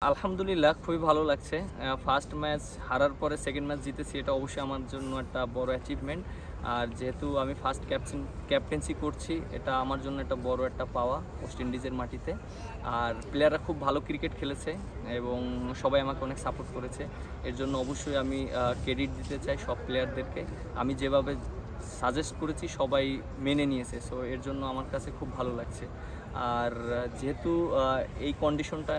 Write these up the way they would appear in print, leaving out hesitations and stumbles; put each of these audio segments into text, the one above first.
আলহামদুলিল্লাহ খুবই ভালো লাগছে। ফার্স্ট ম্যাচ হারার পরে সেকেন্ড ম্যাচ জিতেছি, এটা অবশ্যই আমার জন্য একটা বড় অ্যাচিভমেন্ট। আর যেহেতু আমি ফার্স্ট ক্যাপ্টেন্সি করছি, এটা আমার জন্য একটা বড় একটা পাওয়া ওয়েস্ট ইন্ডিজের মাটিতে। আর প্লেয়াররা খুব ভালো ক্রিকেট খেলেছে এবং সবাই আমাকে অনেক সাপোর্ট করেছে। এর জন্য অবশ্যই আমি ক্রেডিট দিতে চাই সব প্লেয়ারদেরকে। আমি যেভাবে সাজেস্ট করেছি সবাই মেনে নিয়েছে, সো এর জন্য আমার কাছে খুব ভালো লাগছে। আর যেহেতু এই কন্ডিশনটা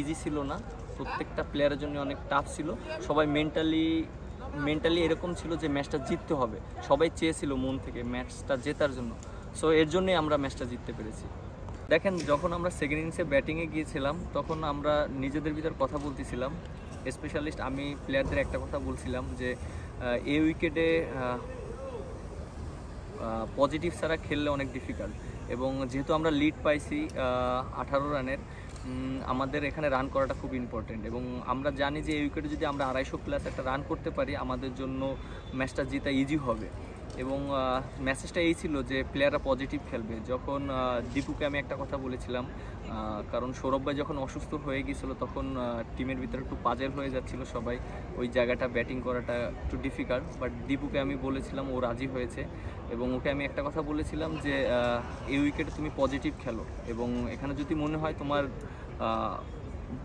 ইজি ছিল না, প্রত্যেকটা প্লেয়ারের জন্য অনেক টাফ ছিল। সবাই মেন্টালি এরকম ছিল যে ম্যাচটা জিততে হবে, সবাই চেয়েছিল মন থেকে ম্যাচটা জেতার জন্য। সো এর জন্যই আমরা ম্যাচটা জিততে পেরেছি। দেখেন, যখন আমরা সেকেন্ড ইনিংসে ব্যাটিংয়ে গিয়েছিলাম তখন আমরা নিজেদের ভিতর কথা বলতেছিলাম। স্পেশালিস্ট আমি প্লেয়ারদের একটা কথা বলছিলাম যে এই উইকেটে পজিটিভ ছাড়া খেললে অনেক ডিফিকাল্ট, এবং যেহেতু আমরা লিড পাইছি 18 রানের, আমাদের এখানে রান করাটা খুব ইম্পর্টেন্ট। এবং আমরা জানি যে এই উইকেটে যদি আমরা 250+ একটা রান করতে পারি আমাদের জন্য ম্যাচটা জেতা ইজি হবে। এবং মেসেজটা এই ছিল যে প্লেয়াররা পজিটিভ খেলবে। যখন দীপুকে আমি একটা কথা বলেছিলাম, কারণ সৌরভ ভাই যখন অসুস্থ হয়ে গিয়েছিলো তখন টিমের ভিতরে একটু পাজেল হয়ে যাচ্ছিলো সবাই, ওই জায়গাটা ব্যাটিং করাটা একটু ডিফিকাল্ট। বাট দীপুকে আমি বলেছিলাম, ও রাজি হয়েছে। এবং ওকে আমি একটা কথা বলেছিলাম যে এই উইকেটে তুমি পজিটিভ খেলো, এবং এখানে যদি মনে হয় তোমার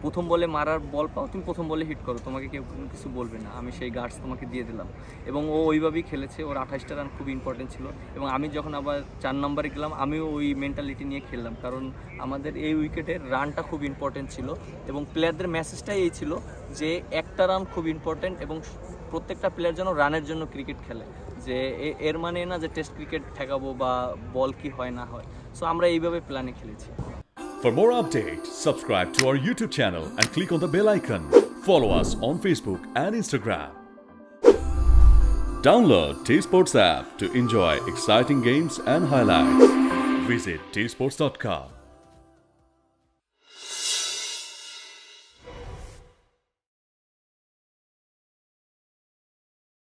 প্রথম বলে মারার বল পাও, তুমি প্রথম বলে হিট করো, তোমাকে কেউ কোনো কিছু বলবে না, আমি সেই গার্ডস তোমাকে দিয়ে দিলাম। এবং ও ওইভাবেই খেলেছে, ওর 28টা রান খুব ইম্পর্টেন্ট ছিল। এবং আমি যখন আবার 4 নম্বরে গেলাম আমিও ওই মেন্টালিটি নিয়ে খেললাম, কারণ আমাদের এই উইকেটের রানটা খুব ইম্পর্টেন্ট ছিল। এবং প্লেয়ারদের মেসেজটাই এই ছিল যে একটা রান খুব ইম্পর্টেন্ট, এবং প্রত্যেকটা প্লেয়ার যেন রানের জন্য ক্রিকেট খেলে। যে এর মানে না যে টেস্ট ক্রিকেট ঠেকাবো বা বল কি হয় না হয়। সো আমরা এইভাবে প্ল্যানে খেলেছি। For more updates, subscribe to our YouTube channel and click on the bell icon. Follow us on Facebook and Instagram. Download T-Sports app to enjoy exciting games and highlights. Visit tsports.com.